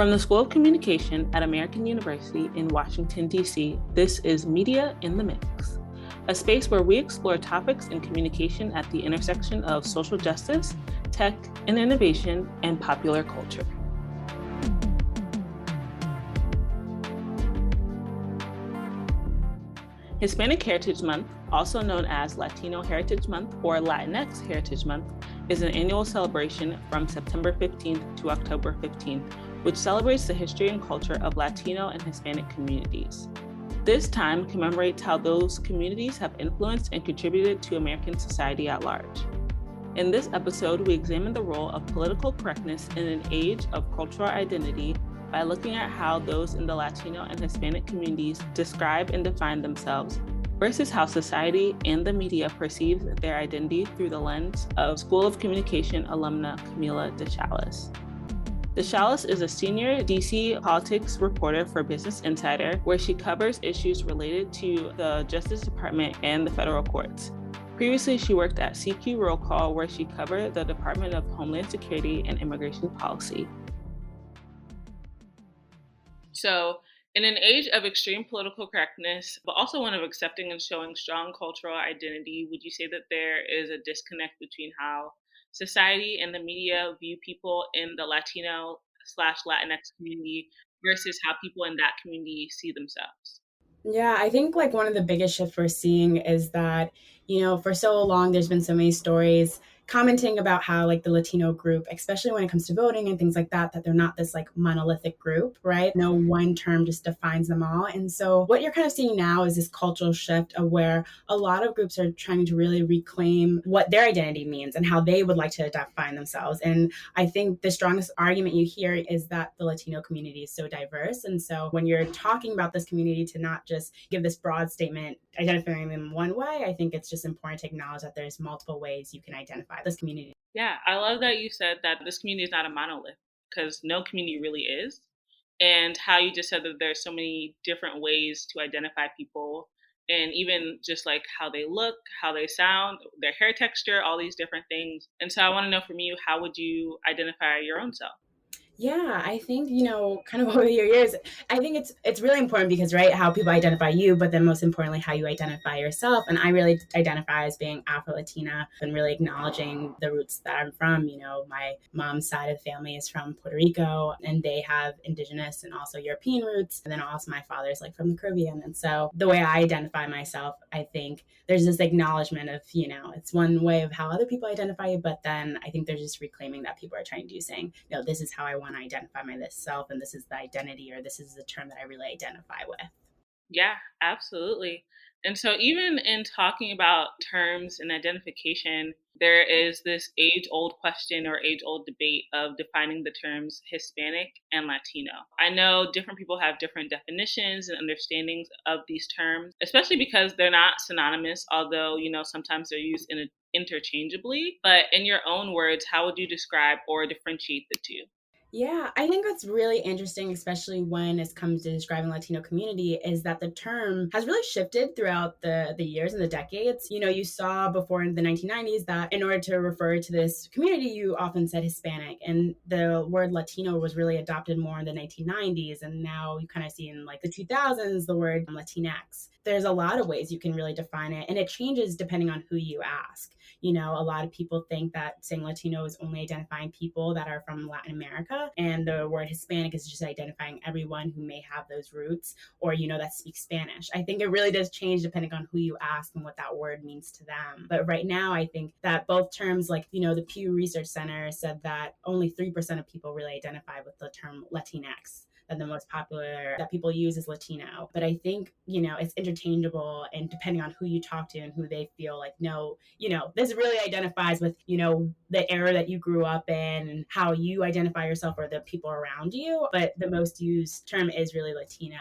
From the School of Communication at American University in Washington, D.C., this is Media in the Mix, a space where we explore topics in communication at the intersection of social justice, tech and innovation, and popular culture. Hispanic Heritage Month, also known as Latino Heritage Month or Latinx Heritage Month, is an annual celebration from September 15th to October 15th, which celebrates the history and culture of Latino and Hispanic communities. This time commemorates how those communities have influenced and contributed to American society at large. In this episode, we examine the role of political correctness in an age of cultural identity by looking at how those in the Latino and Hispanic communities describe and define themselves versus how society and the media perceives their identity through the lens of School of Communication alumna Camila DeChallis. DeChallis is a senior DC politics reporter for Business Insider, where she covers issues related to the Justice Department and the federal courts. Previously, she worked at CQ Roll Call, where she covered the Department of Homeland Security and Immigration Policy. So, in an age of extreme political correctness, but also one of accepting and showing strong cultural identity, would you say that there is a disconnect between how society and the media view people in the Latino/Latinx community versus how people in that community see themselves? Yeah, I think like one of the biggest shifts we're seeing is that, for so long there's been so many stories commenting about how like the Latino group, especially when it comes to voting and things like that, that they're not this like monolithic group, right? No one term just defines them all. And so what you're kind of seeing now is this cultural shift of where a lot of groups are trying to really reclaim what their identity means and how they would like to define themselves. And I think the strongest argument you hear is that the Latino community is so diverse. And so when you're talking about this community, to not just give this broad statement identifying them one way, I think it's just important to acknowledge that there's multiple ways you can identify this community. Yeah, I love that you said that this community is not a monolith because no community really is. And how you just said that there's so many different ways to identify people and even just like how they look, how they sound, their hair texture, all these different things. And so I want to know from you, how would you identify your own self? Yeah, I think, kind of over the years, I think it's really important because, right, how people identify you, but then most importantly, how you identify yourself. And I really identify as being Afro-Latina and really acknowledging the roots that I'm from. My mom's side of the family is from Puerto Rico and they have indigenous and also European roots. And then also my father's like from the Caribbean. And so the way I identify myself, I think there's this acknowledgement of, it's one way of how other people identify you, but then I think there's just reclaiming that people are trying to do, saying, this is how I want to identify myself, and this is the identity, or this is the term that I really identify with. Yeah, absolutely. And so, even in talking about terms and identification, there is this age old question or age old debate of defining the terms Hispanic and Latino. I know different people have different definitions and understandings of these terms, especially because they're not synonymous, although, sometimes they're used interchangeably. But in your own words, how would you describe or differentiate the two? Yeah, I think that's really interesting, especially when it comes to describing Latino community, is that the term has really shifted throughout the years and the decades. You saw before in the 1990s that in order to refer to this community, you often said Hispanic, and the word Latino was really adopted more in the 1990s. And now you kind of see in like the 2000s, the word Latinx. There's a lot of ways you can really define it, and it changes depending on who you ask. A lot of people think that saying Latino is only identifying people that are from Latin America, and the word Hispanic is just identifying everyone who may have those roots or, that speaks Spanish. I think it really does change depending on who you ask and what that word means to them. But right now, I think that both terms, like, the Pew Research Center said that only 3% of people really identify with the term Latinx, and the most popular that people use is Latino. But I think, it's interchangeable, and depending on who you talk to and who they feel like, no, this really identifies with, the era that you grew up in and how you identify yourself or the people around you. But the most used term is really Latino.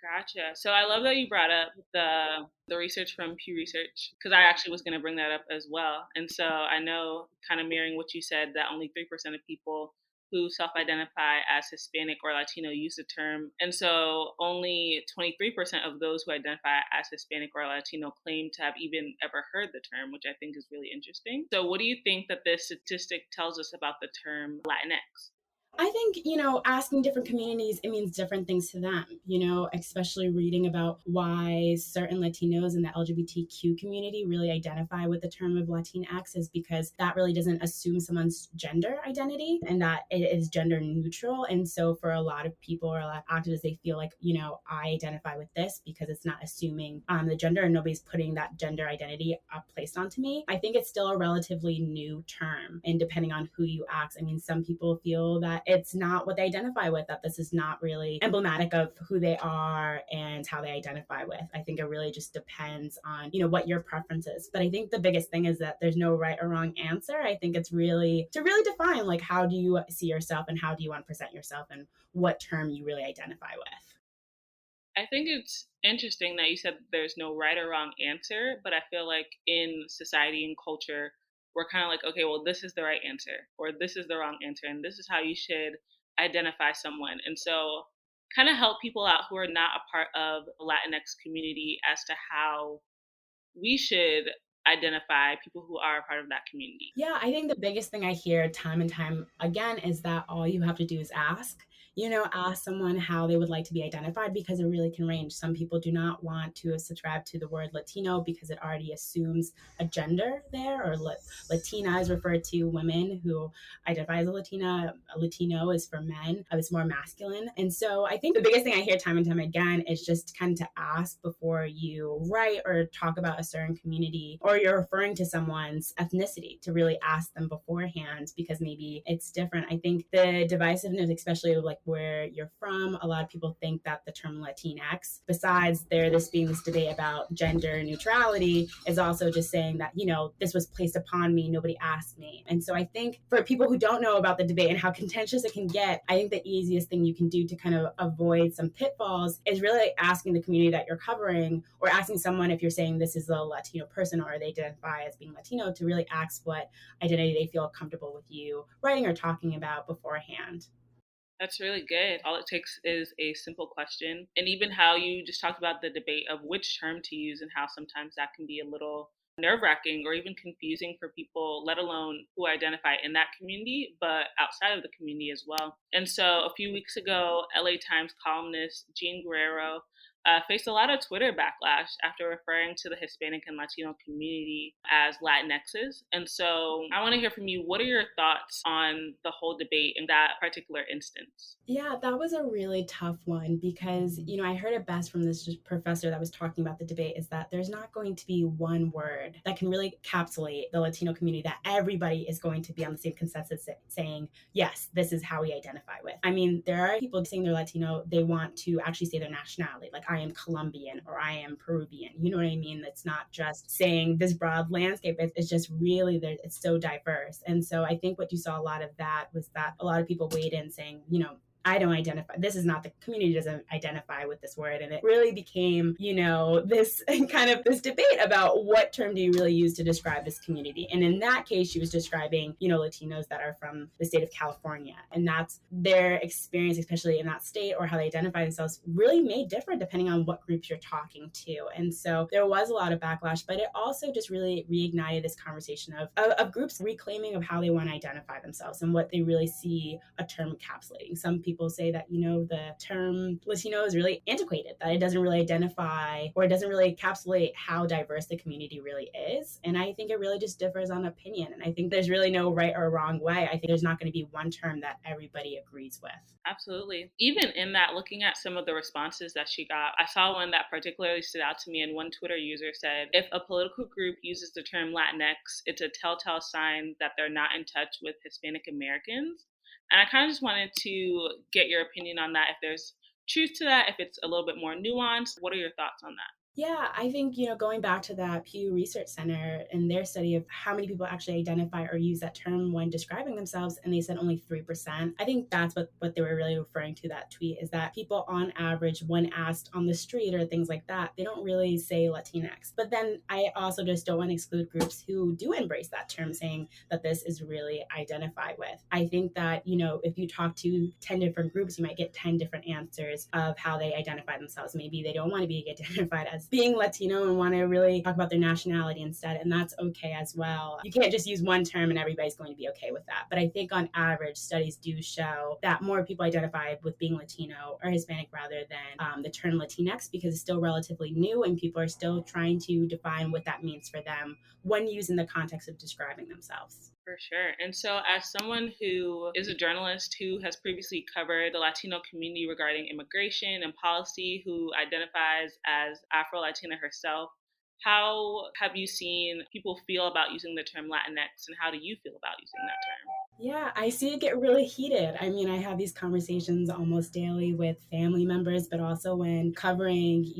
Gotcha. So I love that you brought up the research from Pew Research because I actually was going to bring that up as well. And so I know, kind of mirroring what you said, that only 3% of people who self-identify as Hispanic or Latino use the term, and so only 23% of those who identify as Hispanic or Latino claim to have even ever heard the term, which I think is really interesting. So what do you think that this statistic tells us about the term Latinx? I think, asking different communities, it means different things to them, especially reading about why certain Latinos in the LGBTQ community really identify with the term of Latinx is because that really doesn't assume someone's gender identity and that it is gender neutral. And so for a lot of people or a lot of activists, they feel like, I identify with this because it's not assuming the gender and nobody's putting that gender identity placed onto me. I think it's still a relatively new term. And depending on who you ask, I mean, some people feel that it's not what they identify with, that this is not really emblematic of who they are and how they identify with. I think it really just depends on, what your preference is. But I think the biggest thing is that there's no right or wrong answer. I think it's really to really define like how do you see yourself and how do you want to present yourself and what term you really identify with. I think it's interesting that you said there's no right or wrong answer, but I feel like in society and culture, we're kind of like, okay, well, this is the right answer, or this is the wrong answer, and this is how you should identify someone. And so, kind of help people out who are not a part of the Latinx community as to how we should identify people who are a part of that community. Yeah, I think the biggest thing I hear time and time again is that all you have to do is ask. Ask someone how they would like to be identified because it really can range. Some people do not want to subscribe to the word Latino because it already assumes a gender there, or Latina is referred to women who identify as a Latina. A Latino is for men, it's more masculine. And so I think the biggest thing I hear time and time again is just kind of to ask before you write or talk about a certain community or you're referring to someone's ethnicity, to really ask them beforehand because maybe it's different. I think the divisiveness, especially like where you're from, a lot of people think that the term Latinx, besides this being this debate about gender neutrality, is also just saying that, this was placed upon me, nobody asked me. And so I think for people who don't know about the debate and how contentious it can get, I think the easiest thing you can do to kind of avoid some pitfalls is really asking the community that you're covering, or asking someone if you're saying this is a Latino person or they identify as being Latino, to really ask what identity they feel comfortable with you writing or talking about beforehand. That's really good. All it takes is a simple question. And even how you just talked about the debate of which term to use and how sometimes that can be a little nerve wracking or even confusing for people, let alone who identify in that community, but outside of the community as well. And so a few weeks ago, LA Times columnist Jean Guerrero faced a lot of Twitter backlash after referring to the Hispanic and Latino community as Latinxes. And so I want to hear from you. What are your thoughts on the whole debate in that particular instance? Yeah, that was a really tough one because, I heard it best from this professor that was talking about the debate is that there's not going to be one word that can really encapsulate the Latino community that everybody is going to be on the same consensus saying, yes, this is how we identify with. I mean, there are people saying they're Latino, they want to actually say their nationality, like I am Colombian or I am Peruvian. You know what I mean? It's not just saying this broad landscape. It's just really, it's so diverse. And so I think what you saw a lot of that was that a lot of people weighed in saying, I don't identify, this is not, the community doesn't identify with this word. And it really became, this kind of this debate about what term do you really use to describe this community. And in that case, she was describing, Latinos that are from the state of California. And that's their experience, especially in that state, or how they identify themselves really made different depending on what groups you're talking to. And so there was a lot of backlash, but it also just really reignited this conversation of groups reclaiming of how they want to identify themselves and what they really see a term encapsulating. Some people say that, the term Latino is really antiquated, that it doesn't really identify or it doesn't really encapsulate how diverse the community really is. And I think it really just differs on opinion. And I think there's really no right or wrong way. I think there's not going to be one term that everybody agrees with. Absolutely. Even in that, looking at some of the responses that she got, I saw one that particularly stood out to me. And one Twitter user said, if a political group uses the term Latinx, it's a telltale sign that they're not in touch with Hispanic Americans. And I kind of just wanted to get your opinion on that, if there's truth to that, if it's a little bit more nuanced. What are your thoughts on that? Yeah, I think, going back to that Pew Research Center and their study of how many people actually identify or use that term when describing themselves, and they said only 3%. I think that's what they were really referring to, that tweet, is that people on average, when asked on the street or things like that, they don't really say Latinx. But then I also just don't want to exclude groups who do embrace that term, saying that this is really identified with. I think that, if you talk to 10 different groups, you might get 10 different answers of how they identify themselves. Maybe they don't want to be identified as as being Latino and want to really talk about their nationality instead. And that's okay as well. You can't just use one term and everybody's going to be okay with that. But I think on average, studies do show that more people identify with being Latino or Hispanic rather than the term Latinx, because it's still relatively new and people are still trying to define what that means for them when used in the context of describing themselves. For sure. And so, as someone who is a journalist who has previously covered the Latino community regarding immigration and policy, who identifies as Afro Latina herself, how have you seen people feel about using the term Latinx, and how do you feel about using that term? Yeah, I see it get really heated. I mean, I have these conversations almost daily with family members, but also when covering,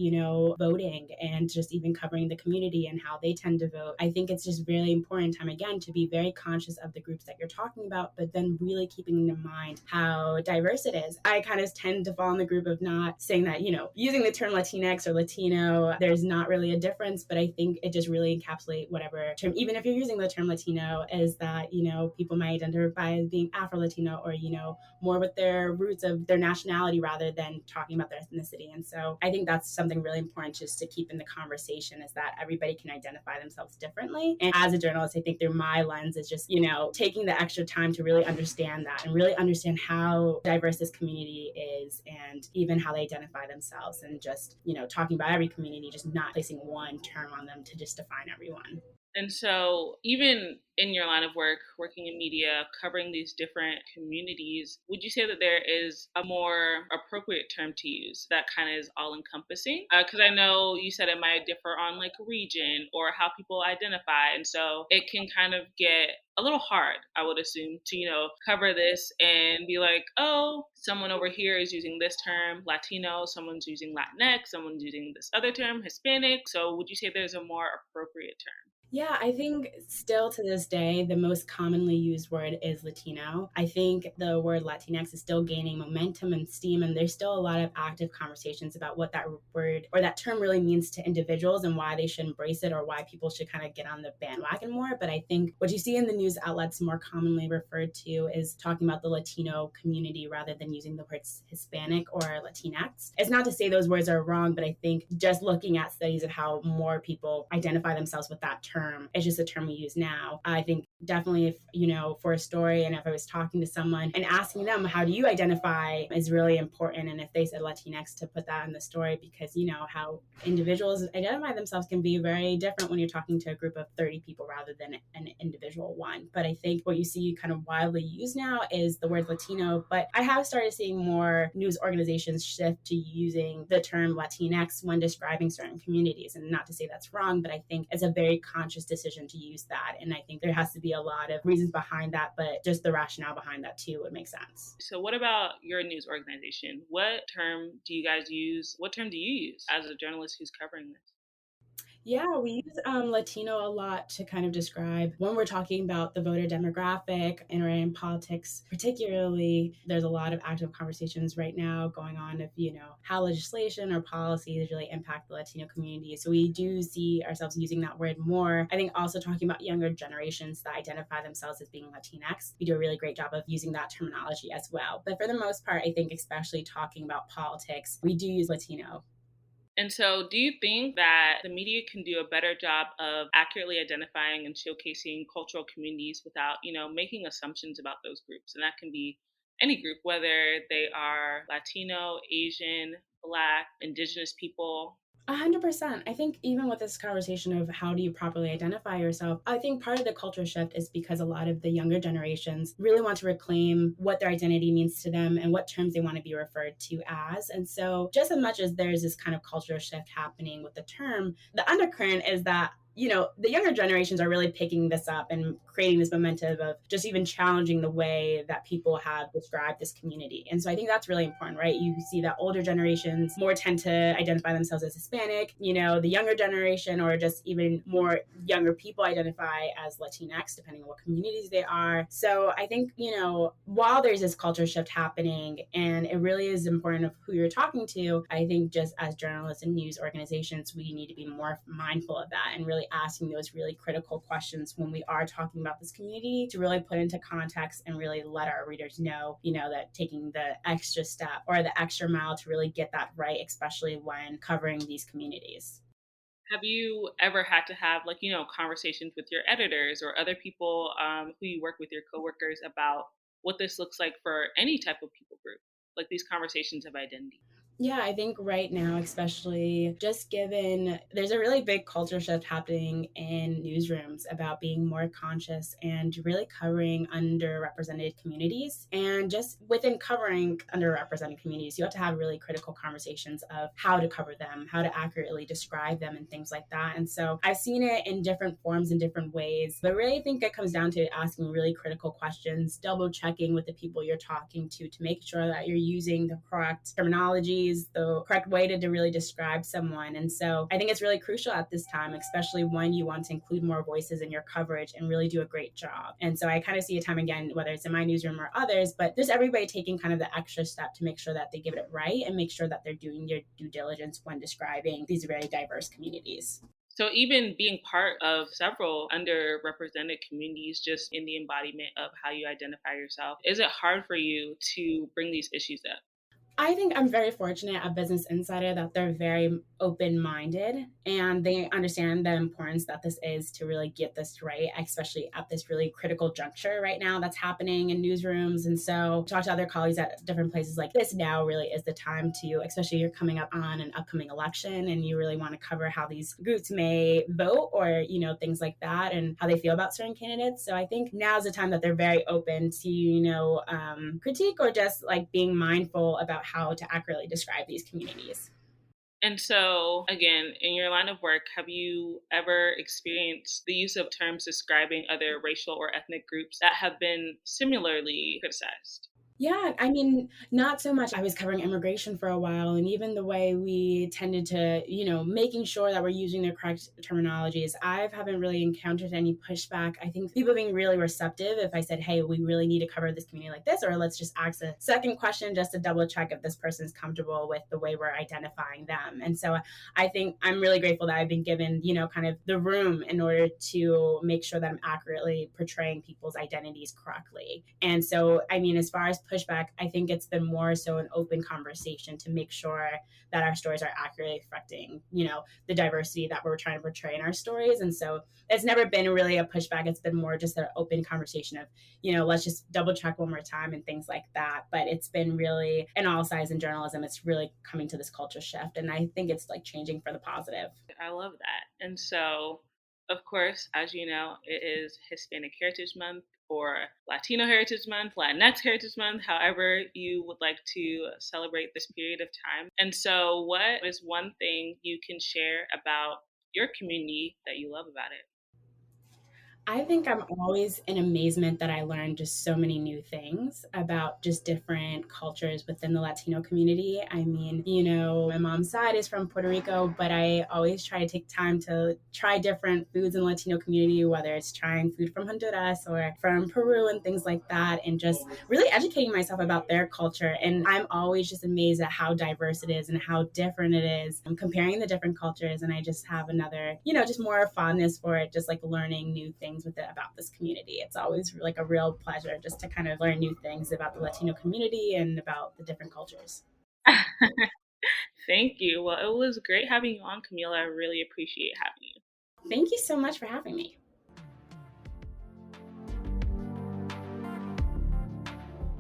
voting and just even covering the community and how they tend to vote. I think it's just really important, time again, to be very conscious of the groups that you're talking about, but then really keeping in mind how diverse it is. I kind of tend to fall in the group of not saying that, using the term Latinx or Latino, there's not really a difference, but I think it just really encapsulates whatever term, even if you're using the term Latino, is that, people might identify as being Afro-Latino or, more with their roots of their nationality rather than talking about their ethnicity. And so I think that's something really important just to keep in the conversation, is that everybody can identify themselves differently. And as a journalist, I think through my lens is just, taking the extra time to really understand that and really understand how diverse this community is and even how they identify themselves, and just, talking about every community, just not placing one term on them to just define everyone. And so, even in your line of work, working in media, covering these different communities, would you say that there is a more appropriate term to use that kind of is all encompassing? Because I know you said it might differ on like region or how people identify. And so it can kind of get a little hard, I would assume, to, cover this and be like, oh, someone over here is using this term, Latino, someone's using Latinx, someone's using this other term, Hispanic. So would you say there's a more appropriate term? Yeah, I think still to this day, the most commonly used word is Latino. I think the word Latinx is still gaining momentum and steam, and there's still a lot of active conversations about what that word or that term really means to individuals and why they should embrace it or why people should kind of get on the bandwagon more. But I think what you see in the news outlets more commonly referred to is talking about the Latino community rather than using the words Hispanic or Latinx. It's not to say those words are wrong, but I think just looking at studies of how more people identify themselves with that term, it's just a term we use now. I think definitely if, for a story, and if I was talking to someone and asking them, how do you identify, is really important. And if they said Latinx, to put that in the story, because, how individuals identify themselves can be very different when you're talking to a group of 30 people rather than an individual one. But I think what you see kind of widely used now is the word Latino. But I have started seeing more news organizations shift to using the term Latinx when describing certain communities. And not to say that's wrong, but I think it's a very conscious decision to use that. And I think there has to be a lot of reasons behind that, but just the rationale behind that too would make sense. So what about your news organization? What term do you guys use? What term do you use as a journalist who's covering this? Yeah, we use Latino a lot to kind of describe when we're talking about the voter demographic and in politics. Particularly, there's a lot of active conversations right now going on of, how legislation or policies really impact the Latino community. So we do see ourselves using that word more. I think also talking about younger generations that identify themselves as being Latinx, we do a really great job of using that terminology as well. But for the most part, I think especially talking about politics, we do use Latino. And so, do you think that the media can do a better job of accurately identifying and showcasing cultural communities without, making assumptions about those groups? And that can be any group, whether they are Latino, Asian, Black, Indigenous people. 100%. I think even with this conversation of how do you properly identify yourself, I think part of the culture shift is because a lot of the younger generations really want to reclaim what their identity means to them and what terms they want to be referred to as. And so just as much as there's this kind of cultural shift happening with the term, the undercurrent is that the younger generations are really picking this up and creating this momentum of just even challenging the way that people have described this community. And so I think that's really important, right? You see that older generations more tend to identify themselves as Hispanic, the younger generation or just even more younger people identify as Latinx, depending on what communities they are. So I think, while there's this culture shift happening and it really is important of who you're talking to, I think just as journalists and news organizations, we need to be more mindful of that and really asking those really critical questions when we are talking about this community to really put into context and really let our readers know, that taking the extra step or the extra mile to really get that right, especially when covering these communities. Have you ever had to have conversations with your editors or other people who you work with, your coworkers, about what this looks like for any type of people group, like these conversations of identity? Yeah, I think right now, especially just given there's a really big culture shift happening in newsrooms about being more conscious and really covering underrepresented communities. And just within covering underrepresented communities, you have to have really critical conversations of how to cover them, how to accurately describe them, and things like that. And so I've seen it in different forms, in different ways, but really think it comes down to asking really critical questions, double checking with the people you're talking to make sure that you're using the correct terminology, the correct way to really describe someone. And so I think it's really crucial at this time, especially when you want to include more voices in your coverage and really do a great job. And so I kind of see it time again, whether it's in my newsroom or others, but there's everybody taking kind of the extra step to make sure that they give it right and make sure that they're doing their due diligence when describing these very diverse communities. So even being part of several underrepresented communities, just in the embodiment of how you identify yourself, is it hard for you to bring these issues up? I think I'm very fortunate at Business Insider that they're very open-minded and they understand the importance that this is to really get this right, especially at this really critical juncture right now that's happening in newsrooms. And so talk to other colleagues at different places like this now really is the time to, especially you're coming up on an upcoming election and you really want to cover how these groups may vote or, things like that and how they feel about certain candidates. So I think now's the time that they're very open to, critique or just like being mindful about how to accurately describe these communities. And so, again, in your line of work, have you ever experienced the use of terms describing other racial or ethnic groups that have been similarly criticized? Yeah, I mean, not so much. I was covering immigration for a while, and even the way we tended to, making sure that we're using the correct terminologies. I haven't really encountered any pushback. I think people being really receptive if I said, hey, we really need to cover this community like this, or let's just ask a second question just to double check if this person's comfortable with the way we're identifying them. And so I think I'm really grateful that I've been given, kind of the room in order to make sure that I'm accurately portraying people's identities correctly. And so, I mean, as far as pushback, I think it's been more so an open conversation to make sure that our stories are accurately reflecting, the diversity that we're trying to portray in our stories. And so it's never been really a pushback. It's been more just an open conversation of, let's just double check one more time and things like that. But it's been really, in all sides in journalism, it's really coming to this culture shift. And I think it's like changing for the positive. I love that. And so, of course, as you know, it is Hispanic Heritage Month or Latino Heritage Month, Latinx Heritage Month, however you would like to celebrate this period of time. And so, what is one thing you can share about your community that you love about it? I think I'm always in amazement that I learned just so many new things about just different cultures within the Latino community. I mean, my mom's side is from Puerto Rico, but I always try to take time to try different foods in the Latino community, whether it's trying food from Honduras or from Peru and things like that, and just really educating myself about their culture. And I'm always just amazed at how diverse it is and how different it is. I'm comparing the different cultures, and I just have another, just more fondness for it, just like learning new things with it about this community. It's always like a real pleasure just to kind of learn new things about the Latino community and about the different cultures. Thank you. Well, it was great having you on, Camila. I really appreciate having you. Thank you so much for having me.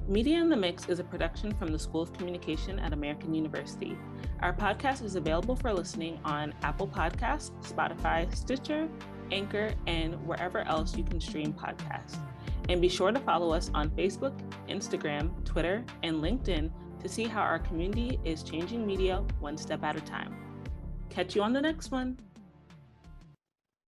Media in the Mix is a production from the School of Communication at American University. Our podcast is available for listening on Apple Podcasts, Spotify, Stitcher, Anchor, and wherever else you can stream podcasts. And be sure to follow us on Facebook, Instagram, Twitter, and LinkedIn to see how our community is changing media one step at a time. Catch you on the next one.